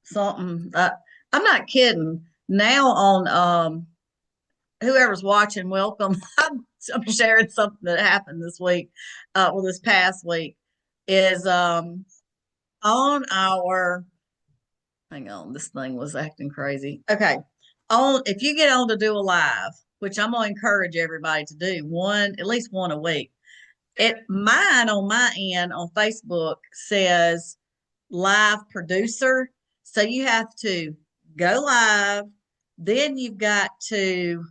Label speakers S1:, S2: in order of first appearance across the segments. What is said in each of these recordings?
S1: something. I'm not kidding. Now on whoever's watching, welcome. I'm sharing something that happened this week, this past week is on our. Hang on, this thing was acting crazy. Okay, on if you get on to do a live, which I'm gonna encourage everybody to do at least one a week. Mine on my end on Facebook says live producer. So you have to go live, then you've got to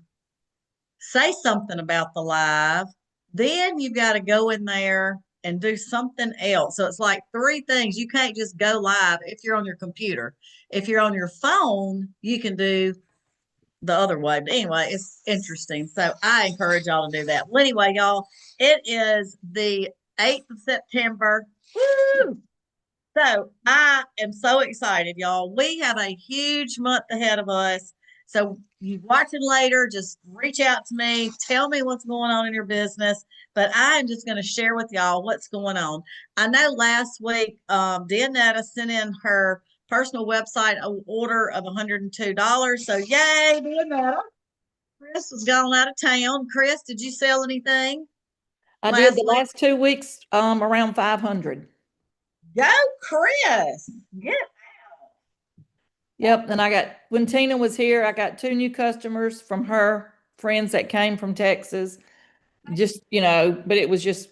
S1: say something about the live, then you've got to go in there and do something else. So it's like three things. You can't just go live if you're on your computer. If you're on your phone, you can do the other way. But anyway, it's interesting. So I encourage y'all to do that. Well, anyway, y'all, it is the 8th of September. Woo! So I am so excited, y'all. We have a huge month ahead of us. So you watching later, just reach out to me, tell me what's going on in your business. But I am just going to share with y'all what's going on. I know last week, Deanetta sent in her personal website order of $102. So yay, Deanetta. Chris was gone out of town. Chris, did you sell anything
S2: I did
S1: last
S2: the
S1: week?
S2: last 2 weeks, around 500.
S1: Go, Chris. Get
S2: Yep. And when Tina was here, I got 2 new customers from her friends that came from Texas. But it was just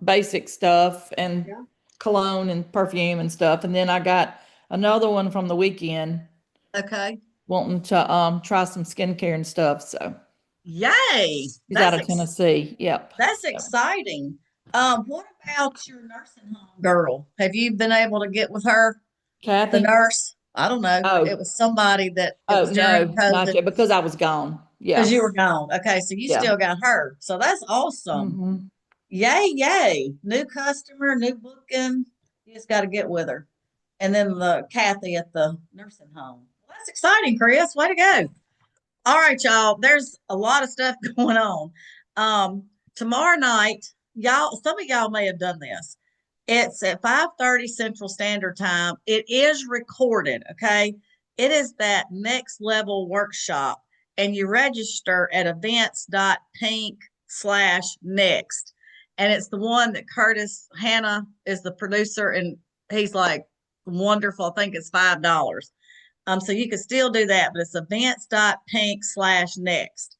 S2: basic stuff and
S1: yeah.
S2: cologne and perfume and stuff. And then I got another one from the weekend
S1: Okay.
S2: wanting to try some skincare and stuff. So
S1: Yay.
S2: he's out of Tennessee. Yep.
S1: That's
S2: So,
S1: exciting. What about your nursing home girl? Have you been able to get with her, the
S2: Kathy.
S1: nurse? I don't know. It
S2: Oh,
S1: was somebody that it
S2: oh
S1: was during
S2: no, not
S1: COVID
S2: yet because I was gone.
S1: because
S2: Yeah.
S1: you were gone. Okay, so you
S2: Yeah.
S1: still got her. So that's awesome.
S2: Hmm.
S1: Yay, yay. New customer, new booking. You just got to get with her. And then the Kathy at the nursing home. Well, that's exciting, Chris. Way to go. All right, y'all. There's a lot of stuff going on. Tomorrow night, some of y'all may have done this. It's at 5:30 Central Standard Time. It is recorded, okay? It is that next level workshop, and you register at events.pink/next. And it's the one that Curtis Hannah is the producer, and he's like wonderful. I think it's $5. So you can still do that, but it's events.pink/next.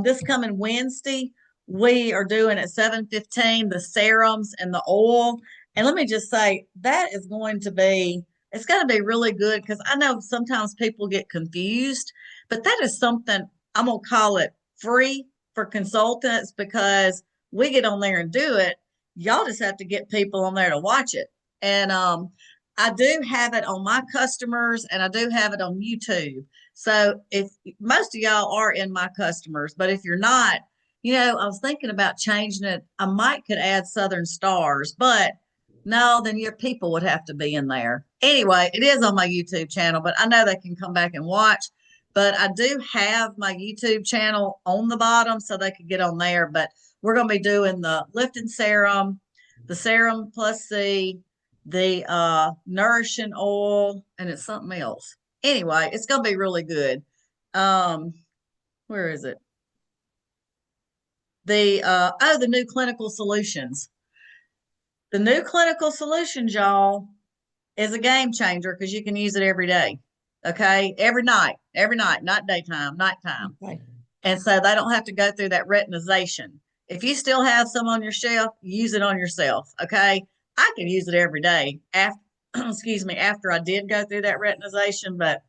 S1: This coming Wednesday, we are doing at 7:15 the serums and the oil. And let me just say that it's going to be really good because I know sometimes people get confused, but that is something I'm going to call it free for consultants because we get on there and do it. Y'all just have to get people on there to watch it. And I do have it on my customers and I do have it on YouTube. So if most of y'all are in my customers, but if you're not, I was thinking about changing it. I might could add Southern Stars, but no, then your people would have to be in there. Anyway, it is on my YouTube channel, but I know they can come back and watch. But I do have my YouTube channel on the bottom so they could get on there. But we're going to be doing the lifting serum, the serum plus C, the nourishing oil, and it's something else. Anyway, it's gonna be really good. Um, where is it? The new clinical solutions. The new clinical solutions, y'all, is a game changer because you can use it every day. Okay, every night, not daytime, nighttime.
S2: Okay.
S1: And so they don't have to go through that retinization. If you still have some on your shelf, use it on yourself. Okay. I can use it every day after, excuse me, after I did go through that retinization. But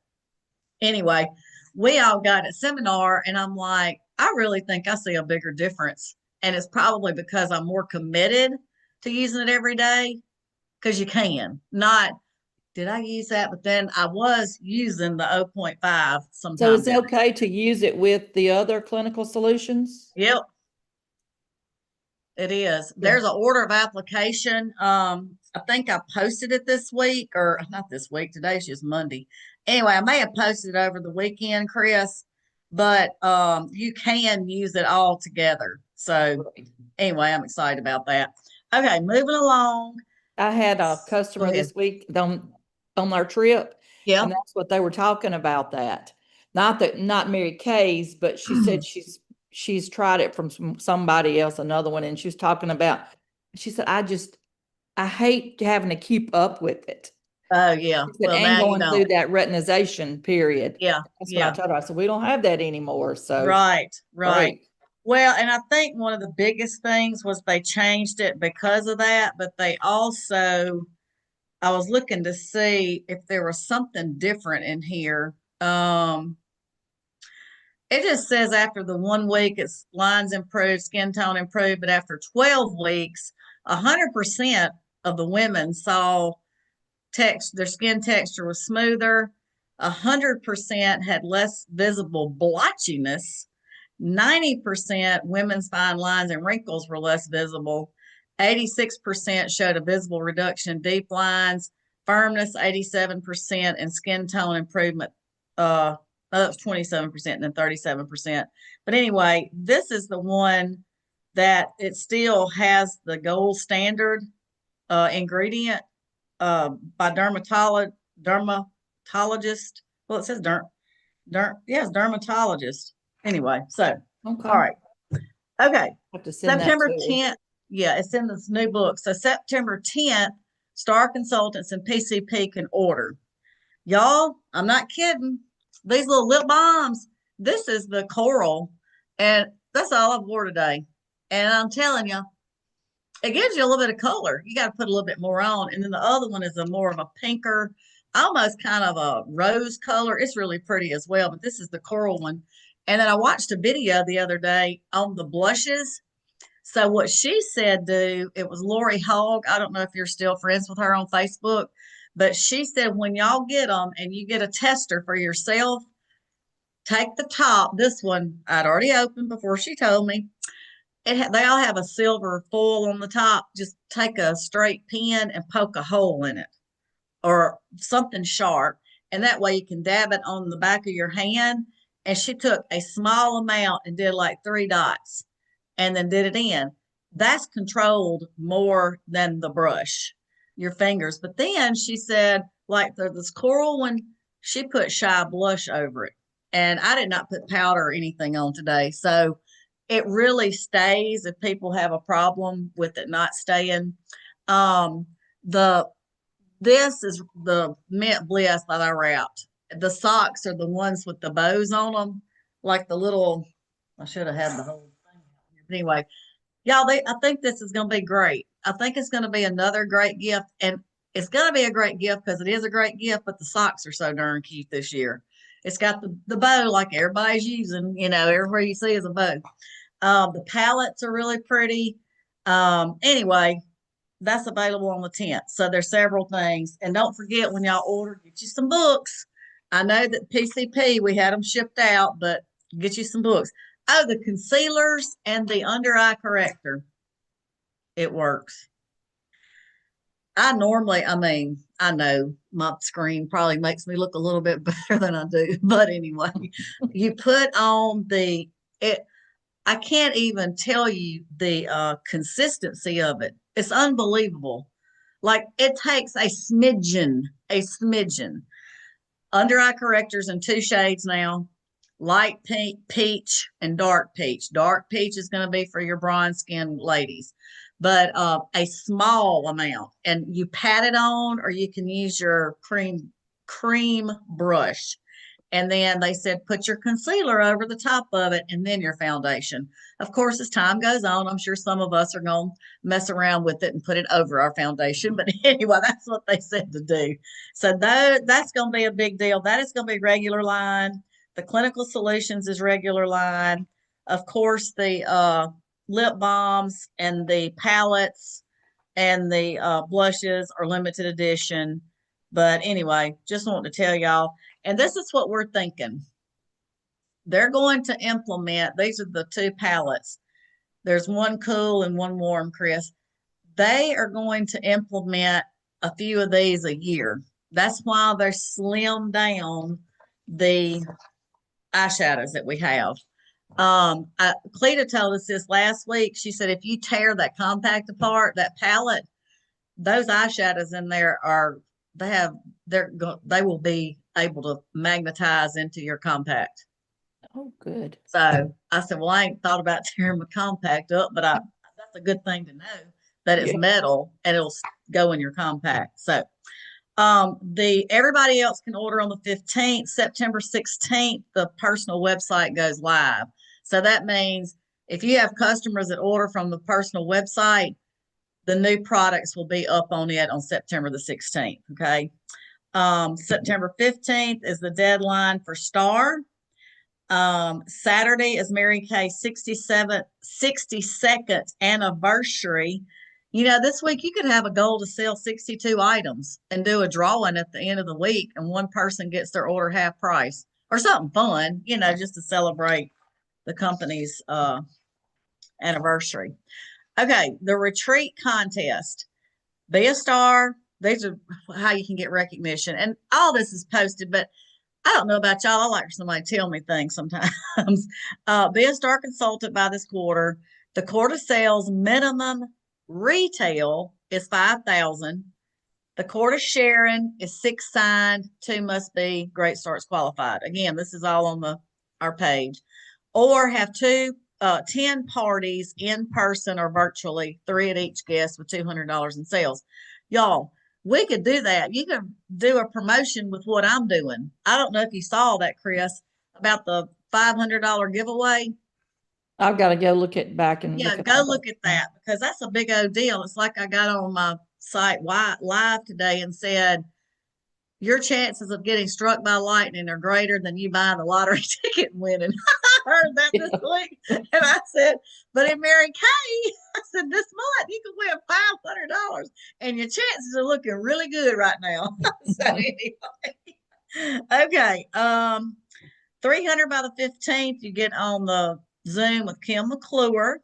S1: anyway, we all got a seminar and I'm like, I really think I see a bigger difference. And it's probably because I'm more committed to using it every day because you can not. Did I use that? But then I was using the zero point 0.5
S2: So
S1: sometimes
S2: it's
S1: every.
S2: okay to use it with the other clinical solutions?
S1: Yep. It is.
S2: Yeah.
S1: There's an order of application. I think I posted it this week, or not this week. Today's just Monday. Anyway, I may have posted it over the weekend, Chris, but you can use it all together. So
S2: Right.
S1: anyway, I'm excited about that. Okay, moving along.
S2: I had a
S1: Go
S2: customer
S1: ahead.
S2: this week. on our trip.
S1: Yeah.
S2: And that's what they were talking about that. Not Mary Kay's, but she said she's tried it from somebody else, another one, and she was talking about, she said, I hate having to keep up with it.
S1: Oh yeah.
S2: She said,
S1: Well,
S2: and
S1: now you
S2: going through
S1: don't.
S2: that retinization period.
S1: Yeah.
S2: That's what I
S1: Yeah.
S2: told her. I said, we don't have that anymore. So
S1: Right. Right.
S2: great.
S1: Well, and I think one of the biggest things was they changed it because of that, but they also, I was looking to see if there was something different in here. It just says after the 1 week, its lines improved, skin tone improved, but after 12 weeks, 100% of the women saw their skin texture was smoother. 100% had less visible blotchiness. 90% women's fine lines and wrinkles were less visible. 86% showed a visible reduction in deep lines, firmness 87%, and skin tone improvement. That was 27% and then 37%. But anyway, this is the one that it still has the gold standard ingredient by dermatologist. Well, it says yes, dermatologist. Anyway, so
S2: Okay.
S1: all right. Okay.
S2: Have to send that
S1: September
S2: to her.
S1: 10th. Yeah, it's in this new book. So September 10th, Star Consultants and PCP can order. Y'all, I'm not kidding. These little lip balms, this is the coral, and that's all I've wore today. And I'm telling you, it gives you a little bit of color. You got to put a little bit more on. And then the other one is a more of a pinker, almost kind of a rose color. It's really pretty as well, but this is the coral one. And then I watched a video the other day on the blushes. So what she said, it was Lori Hogg. I don't know if you're still friends with her on Facebook, but she said when y'all get them and you get a tester for yourself, take the top. This one I'd already opened before she told me. They all have a silver foil on the top. Just take a straight pin and poke a hole in it or something sharp. And that way you can dab it on the back of your hand. And she took a small amount and did like 3 dots and then did it in. That's controlled more than the brush, your fingers. But then she said, like this coral one, she put shy blush over it. And I did not put powder or anything on today. So it really stays if people have a problem with it not staying. The This is the mint bliss that I wrapped. The socks are the ones with the bows on them, like the little. I should have had the whole thing. But anyway, y'all, I think this is going to be great. I think it's going to be another great gift, and it's going to be a great gift because it is a great gift. But the socks are so darn cute this year. It's got the bow like everybody's using. Everywhere you see is a bow. The palettes are really pretty. Anyway, that's available on the 10th. So there's several things. And don't forget when y'all order, get you some books. I know that PCP, we had them shipped out, but get you some books. Oh, the concealers and the under eye corrector. It works. I know my screen probably makes me look a little bit better than I do. But anyway, you put on it. I can't even tell you the consistency of it. It's unbelievable. Like it takes a smidgen. Under eye correctors in 2 shades now, light pink, peach, and dark peach. Dark peach is going to be for your bronze skin ladies, but a small amount. And you pat it on, or you can use your cream brush. And then they said, put your concealer over the top of it and then your foundation. Of course, as time goes on, I'm sure some of us are going to mess around with it and put it over our foundation. But anyway, that's what they said to do. So that's going to be a big deal. That is going to be regular line. The Clinical Solutions is regular line. Of course, the lip balms and the palettes and the blushes are limited edition. But anyway, just want to tell y'all, and this is what we're thinking. They're going to implement, these are the 2 palettes. There's one cool and one warm, Chris. They are going to implement a few of these a year. That's why they're slimmed down the eyeshadows that we have. Cleta told us this last week. She said, if you tear that compact apart, that palette, those eyeshadows in there are they will be able to magnetize into your compact.
S2: Oh, good.
S1: So I said, well, I ain't thought about tearing my compact up, but that's a good thing to know that it's
S2: Yeah.
S1: metal and it'll go in your compact. So the everybody else can order on the 15th, September 16th, the personal website goes live. So that means if you have customers that order from the personal website, the new products will be up on it on September the 16th. Okay. September 15th is the deadline for Star. Saturday is Mary Kay's 62nd anniversary. You know, this week you could have a goal to sell 62 items and do a drawing at the end of the week, and one person gets their order half price or something fun, you know, just to celebrate the company's anniversary. Okay, the retreat contest. Be a star. These are how you can get recognition. And all this is posted, but I don't know about y'all. I like for somebody to tell me things sometimes. Be a star consultant by this quarter. The quarter sales minimum retail is 5,000. The quarter sharing is 6 signed, 2 must be great starts qualified. Again, this is all on our page. Or have 10 parties in person or virtually, 3 at each guest with $200 in sales. Y'all, we could do that. You could do a promotion with what I'm doing. I don't know if you saw that, Chris, about the $500 giveaway.
S2: I've got to go look at back and
S1: Yeah,
S2: look at
S1: go
S2: that.
S1: look at that because that's a big old deal. It's like I got on my site live today and said, your chances of getting struck by lightning are greater than you buying the lottery ticket and winning. I heard that this week. And I said, but in Mary Kay, I said, this month you can win $500 and your chances are looking really good right now. So anyway, okay. 300 by the 15th, you get on the Zoom with Kim McClure.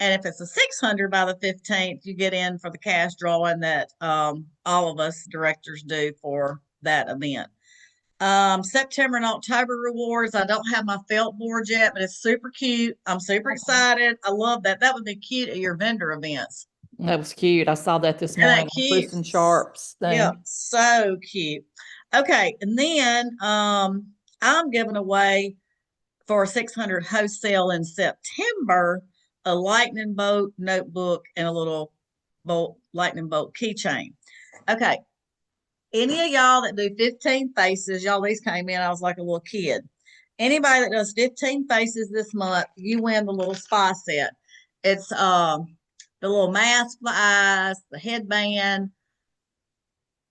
S1: And if it's a 600 by the 15th, you get in for the cash drawing that all of us directors do for that event. September and October rewards. I don't have my felt board yet, but it's super cute. I'm super excited. I love that. That would be cute at your vendor events.
S2: That was cute. I saw that this
S1: Isn't that
S2: morning on
S1: cute?
S2: Kristen Sharp's
S1: Yeah,
S2: thing.
S1: so cute. Okay, and then I'm giving away for 600 wholesale in September a lightning bolt notebook and a little lightning bolt keychain. Okay, any of y'all that do 15 faces, y'all, these came in, I was like a little kid. Anybody that does 15 faces this month, you win the little spy set. It's the little mask for the eyes, the headband,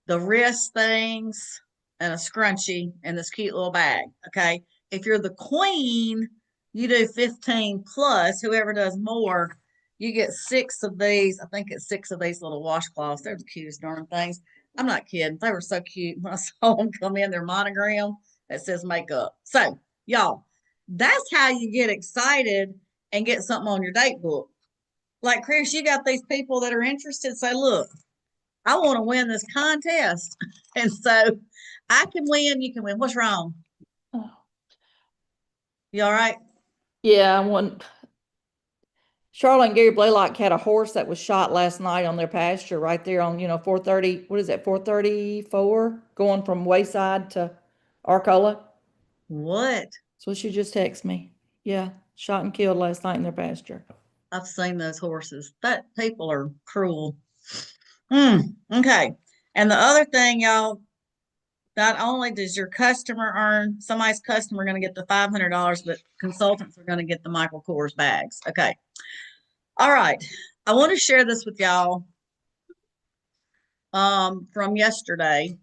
S1: the wrist things, and a scrunchie, and this cute little bag. Okay. If you're the queen, you do 15 plus. Whoever does more, you get 6 of these. I think it's 6 of these little washcloths. They're the cutest darn things. I'm not kidding. They were so cute when I saw them come in. Their monogram that says makeup. So, y'all, that's how you get excited and get something on your date book. Like, Chris, you got these people that are interested. Say, look, I want to win this contest. And so I can win, you can win. What's wrong?
S2: Oh.
S1: You all right?
S2: Yeah, Charlotte and Gary Blaylock had a horse that was shot last night on their pasture right there on, 430, what is that, 434, going from Wayside to Arcola.
S1: What?
S2: So she just texted me. Yeah, shot and killed last night in their pasture.
S1: I've seen those horses. That people are cruel. Okay. And the other thing, y'all, not only does your customer earn, somebody's customer going to get the $500, but consultants are going to get the Michael Kors bags. Okay. All right. I want to share this with y'all from yesterday.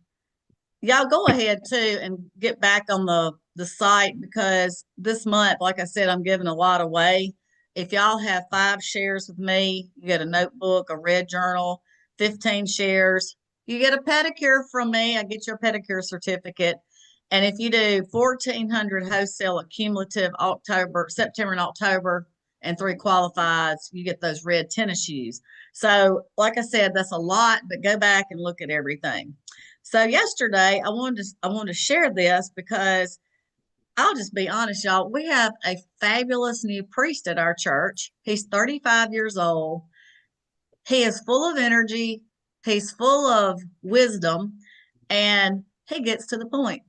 S1: Y'all go ahead too and get back on the site because this month, like I said, I'm giving a lot away. If y'all have 5 shares with me, you get a notebook, a red journal, 15 shares, you get a pedicure from me. I get your pedicure certificate. And if you do 1,400 wholesale accumulative September and October, and 3 qualifieds, you get those red tennis shoes. So, like I said, that's a lot, but go back and look at everything. So yesterday, I wanted to share this because I'll just be honest, y'all. We have a fabulous new priest at our church. He's 35 years old. He is full of energy. He's full of wisdom. And he gets to the point,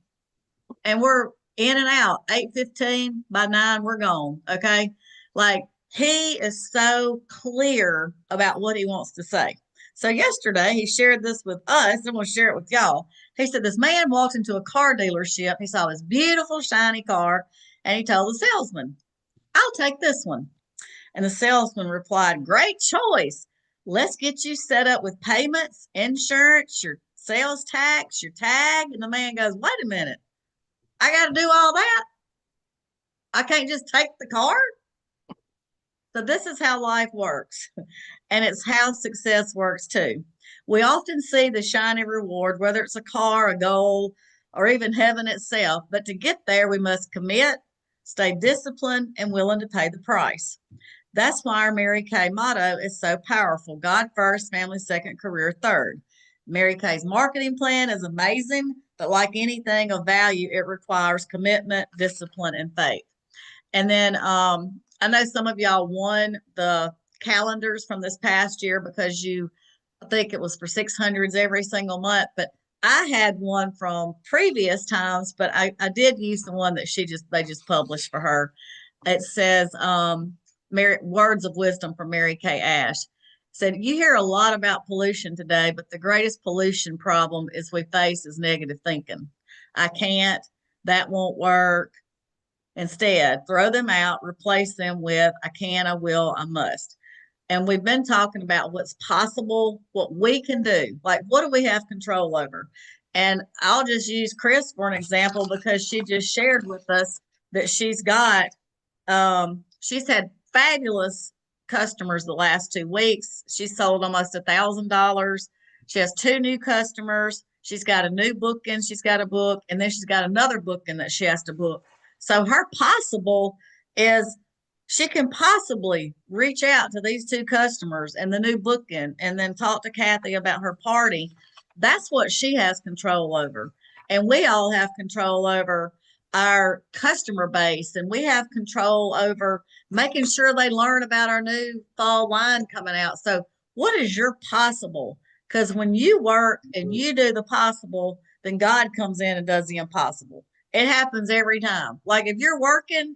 S1: and we're in and out 8:15, by 9 we're gone. Okay. Like, he is so clear about what he wants to say. So yesterday he shared this with us. I'm going to share it with y'all. He said this man walked into a car dealership. He saw this beautiful shiny car, and he told the salesman, "I'll take this one." And the salesman replied, "Great choice. Let's get you set up with payments, insurance, your sales tax, your tag." And the man goes, "Wait a minute. I got to do all that? I can't just take the car?" So this is how life works. And it's how success works too. We often see the shiny reward, whether it's a car, a goal, or even heaven itself. But to get there, we must commit, stay disciplined, and willing to pay the price. That's why our Mary Kay motto is so powerful: God first, family second, career third. Mary Kay's marketing plan is amazing, but like anything of value, it requires commitment, discipline, and faith. And then I know some of y'all won the calendars from this past year because I think it was for 600s every single month. But I had one from previous times, but I did use the one that they just published for her. It says, words of wisdom from Mary Kay Ash. Said, "You hear a lot about pollution today, but the greatest pollution problem is we face is negative thinking. I can't, that won't work. Instead, throw them out, replace them with I can, I will, I must." And we've been talking about what's possible, what we can do. Like, what do we have control over? And I'll just use Chris for an example because she just shared with us that she's had fabulous customers the last 2 weeks. She sold almost $1,000. She has 2 new customers. She's got a new booking. She's got a book, and then she's got another booking that she has to book. So her possible is she can possibly reach out to these 2 customers and the new booking and then talk to Kathy about her party. That's what she has control over. And we all have control over our customer base, and we have control over making sure they learn about our new fall line coming out. So, what is your possible? Because when you work and you do the possible, then God comes in and does the impossible. It happens every time. Like, if you're working,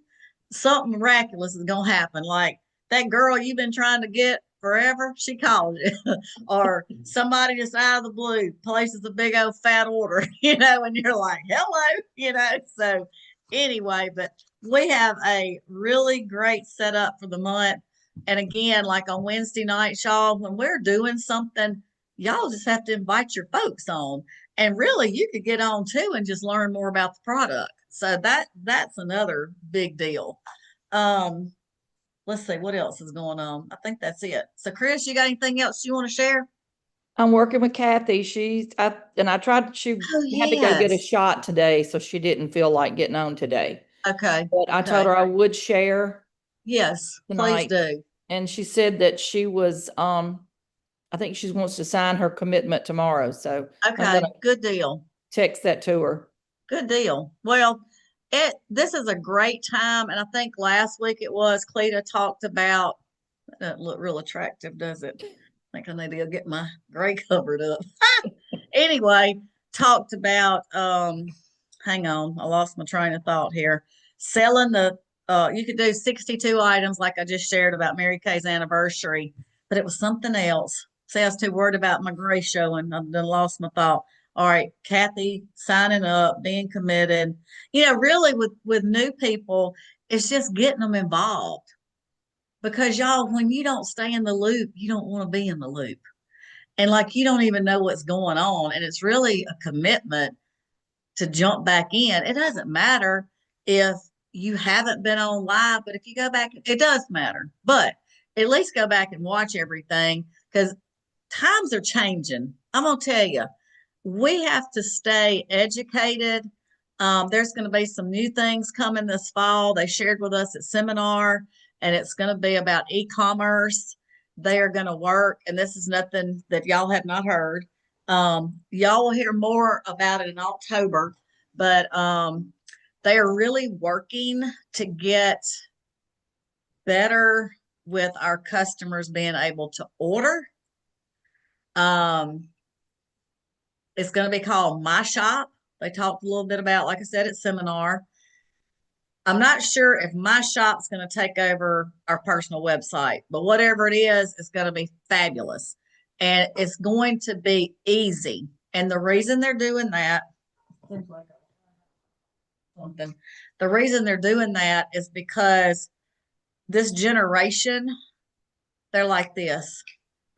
S1: something miraculous is going to happen. Like that girl you've been trying to get forever, she calls you. Or somebody just out of the blue places a big old fat order, and you're like, hello. So anyway, but we have a really great setup for the month. And again, like on Wednesday night, y'all, when we're doing something, y'all just have to invite your folks on. And really, you could get on too and just learn more about the product. So that's another big deal. Um, let's see what else is going on. I think that's it. So, Chris, you got anything else you want to share?
S2: I'm working with Kathy. I tried, she
S1: Oh,
S2: had to go get a
S1: yes.
S2: shot today, so she didn't feel like getting on today.
S1: Okay.
S2: But I told
S1: Okay.
S2: her I would share
S1: Yes, please
S2: tonight.
S1: do.
S2: And she said that she was, I think she wants to sign her commitment tomorrow. So I'm
S1: Okay.
S2: gonna
S1: Good deal.
S2: text that to her.
S1: Good deal. Well, this is a great time, and I think last week it was Cleta talked about. That doesn't look real attractive, does it? I think I need to go get my gray covered up. Anyway, talked about hang on, I lost my train of thought here. Selling the you could do 62 items like I just shared about Mary Kay's anniversary, but it was something else. See, I was too worried about my gray showing. I done lost my thought. All right, Kathy signing up, being committed. Really with new people, it's just getting them involved. Because y'all, when you don't stay in the loop, you don't want to be in the loop. And like you don't even know what's going on. And it's really a commitment to jump back in. It doesn't matter if you haven't been on live, but if you go back, it does matter. But at least go back and watch everything because times are changing. I'm going to tell you, we have to stay educated. There's going to be some new things coming this fall. They shared with us at seminar, and it's going to be about e-commerce. They are going to work, and this is nothing that y'all have not heard. Y'all will hear more about it in October, but they are really working to get better with our customers being able to order. Um, It's going to be called My Shop. They talked a little bit about, like I said, at seminar. I'm not sure if My Shop's going to take over our personal website, but whatever it is, it's going to be fabulous. And it's going to be easy. And the reason they're doing that, something, the reason they're doing that is because this generation, they're like this.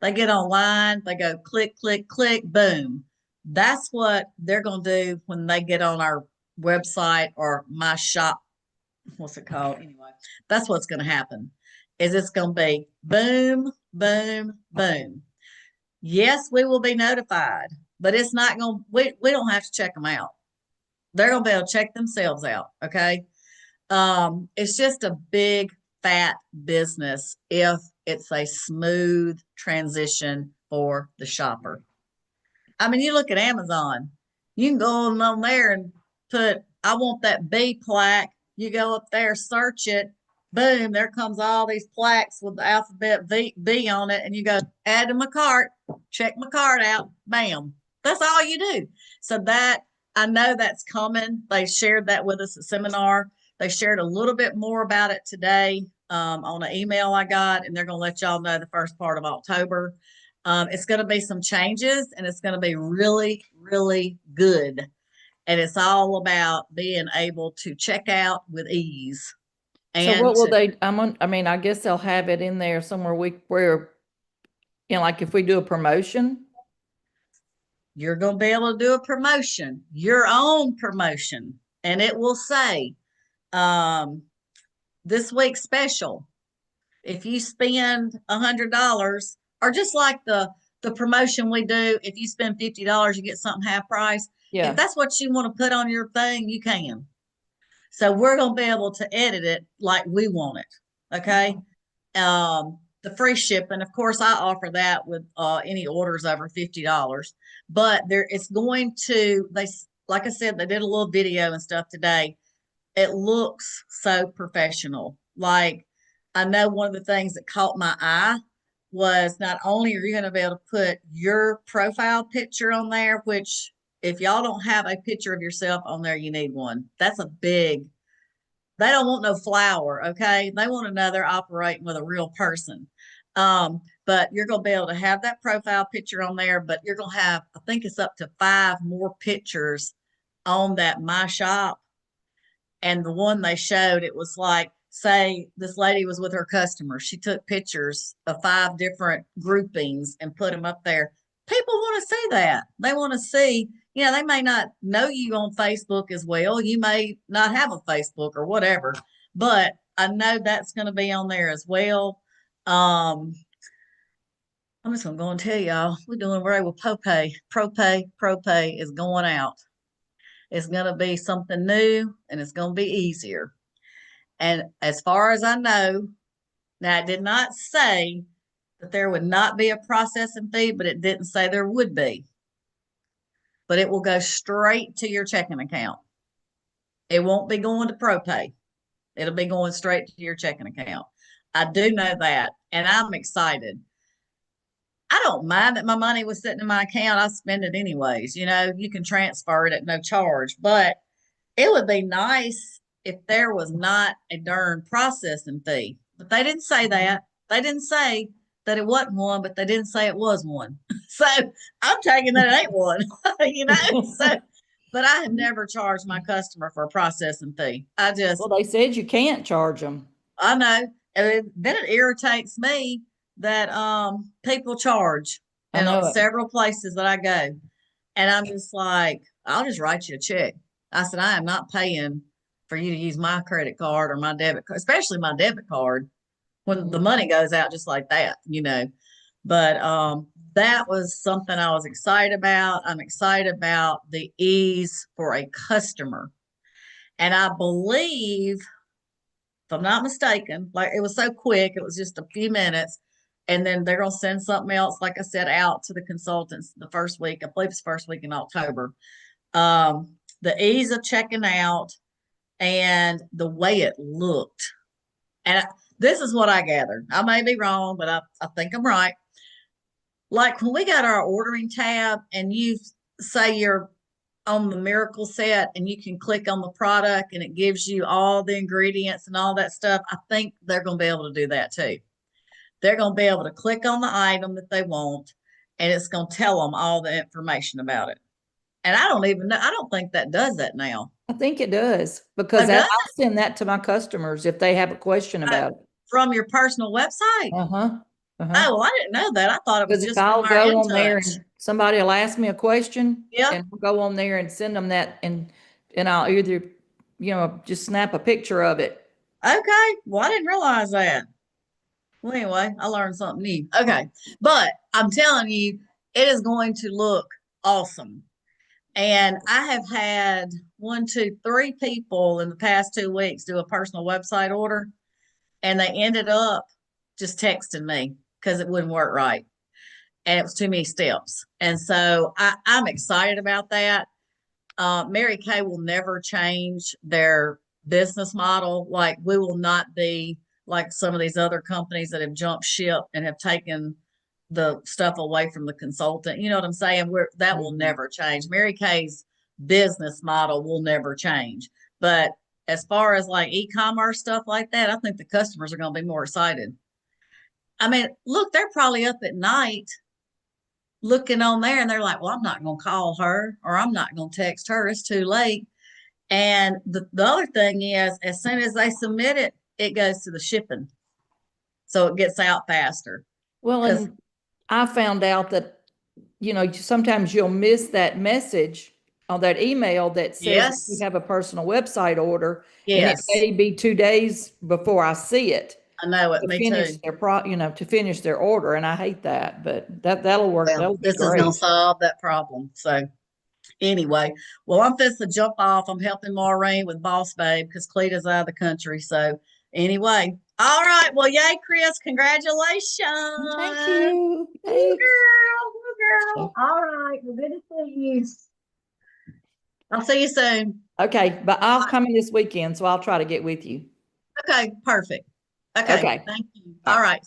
S1: They get online, they go click, click, click, boom. That's what they're going to do when they get on our website or My Shop. What's it called? Anyway, that's what's going to happen. Is it's going to be boom, boom, boom. Yes, we will be notified, but it's not going to, we don't have to check them out. They're going to be able to check themselves out. Okay. It's just a big fat business if it's a smooth transition for the shopper. I mean, you look at Amazon, you can go on there and put, I want that B plaque. You go up there, search it, boom, there comes all these plaques with the alphabet B on it, and you go add to my cart, check my cart out, bam. That's all you do. So that, I know that's coming. They shared that with us at seminar. They shared a little bit more about it today on an email I got, and they're going to let y'all know the first part of October. It's going to be some changes, and it's going to be really, really good. And it's all about being able to check out with ease.
S2: So
S1: And
S2: what will they, I mean, I guess they'll have it in there somewhere where, like if we do a promotion.
S1: you're going to be able to do a promotion, your own promotion, and it will say, um, this week's special. If you spend $100, or just like the promotion we do, if you spend $50, you get something half price. If
S2: Yeah.
S1: that's what you want to put on your thing, you can. So we're going to be able to edit it like we want it. Okay. The free shipping, of course, I offer that with any orders over $50. But there, it's going to, they, like I said, they did a little video and stuff today. It looks so professional. Like, I know one of the things that caught my eye was not only are you going to be able to put your profile picture on there, which if y'all don't have a picture of yourself on there, you need one. That's a big, they don't want no flower. Okay. They want to know they're operating with a real person. But you're going to be able to have that profile picture on there, but you're going to have, I think it's up to 5 more pictures on that My Shop. And the one they showed, it was like, say this lady was with her customer. She took pictures of 5 different groupings and put them up there. People want to see that. They want to see, they may not know you on Facebook as well. You may not have a Facebook or whatever, but I know that's going to be on there as well. I'm just going to go and tell y'all, we're doing right with Propay. Propay is going out. It's going to be something new, and it's going to be easier. And as far as I know, now it did not say that there would not be a processing fee, but it didn't say there would be. But it will go straight to your checking account. It won't be going to ProPay. It'll be going straight to your checking account. I do know that, and I'm excited. I don't mind that my money was sitting in my account. I spend it anyways. You can transfer it at no charge, but it would be nice if there was not a darn processing fee. But they didn't say that. They didn't say that it wasn't one, but they didn't say it was one. So I'm taking that it ain't one, So, but I have never charged my customer for a processing fee.
S2: Well, they said you can't charge them.
S1: I know. And then it irritates me that people charge
S2: I
S1: in
S2: know it.
S1: several places that I go. And I'm just like, I'll just write you a check. I said, I am not paying for you to use my credit card or my debit card, especially my debit card when the money goes out just like that. But that was something I was excited about. I'm excited about the ease for a customer. And I believe, if I'm not mistaken, like it was so quick, it was just a few minutes. And then they're going to send something else, like I said, out to the consultants the first week. I believe it's first week in October. The ease of checking out and the way it looked. And this is what I gathered. I may be wrong, but I think I'm right. Like when we got our ordering tab and you, if you go to the ordering tab, say you're on the miracle set and you can click on the product and it gives you all the ingredients and all that stuff, I think they're going to be able to do that too. They're going to be able to click on the item that they want and it's going to tell them all the information about it. And I don't even know, I don't think that does that now.
S2: I think it does
S1: Oh,
S2: because
S1: does
S2: I'll send that to my customers if they have a question
S1: it?
S2: about it.
S1: From your personal website?
S2: Uh-huh. Uh-huh.
S1: Oh, well, I didn't know that. I thought it was
S2: Because if
S1: just from
S2: I'll
S1: our
S2: go
S1: In
S2: on there
S1: Touch.
S2: and somebody will ask me a question
S1: Yep.
S2: and I'll go on there and send them that and I'll either, just snap a picture of it.
S1: Okay. Well, I didn't realize that. Well, anyway, I learned something new. Okay. But I'm telling you, it is going to look awesome. And I have had one, two, three people in the past 2 weeks do a personal website order, and they ended up just texting me because it wouldn't work right. And it was too many steps. And so I'm excited about that. Mary Kay will never change their business model. Like we will not be like some of these other companies that have jumped ship and have taken the stuff away from the consultant. You know what I'm saying? That will never change. Mary Kay's business model will never change. But as far as like e-commerce stuff like that, I think the customers are going to be more excited. I mean, look, they're probably up at night looking on there and they're like, well, I'm not going to call her or I'm not going to text her. It's too late. And the other thing is, as soon as they submit it, it goes to the shipping. So it gets out faster.
S2: Well,
S1: Because,
S2: and I found out that, sometimes you'll miss that message on that email that says that you
S1: yes,
S2: have a personal website order, and it
S1: yes,
S2: may be 2 days before I see it
S1: I know it.
S2: to
S1: Me
S2: finish
S1: too.
S2: to finish their order. And I hate that, but that'll work.
S1: Well,
S2: That'll be
S1: this is going
S2: great.
S1: to solve that problem. So, anyway, well, I'm just to jump off. I'm helping Maureen with Boss Babe because Cleta's out of the country. So, anyway, all right. Well, yay, Chris. Congratulations.
S2: Thank you.
S1: Woo,
S2: Hey.
S1: girl. Woo, girl. All right. Well, good to see you. I'll see you soon.
S2: Okay, but I'll come in this weekend, so I'll try to get with you.
S1: Okay, perfect. Okay,
S2: Okay.
S1: thank you.
S2: All
S1: All
S2: right.
S1: right.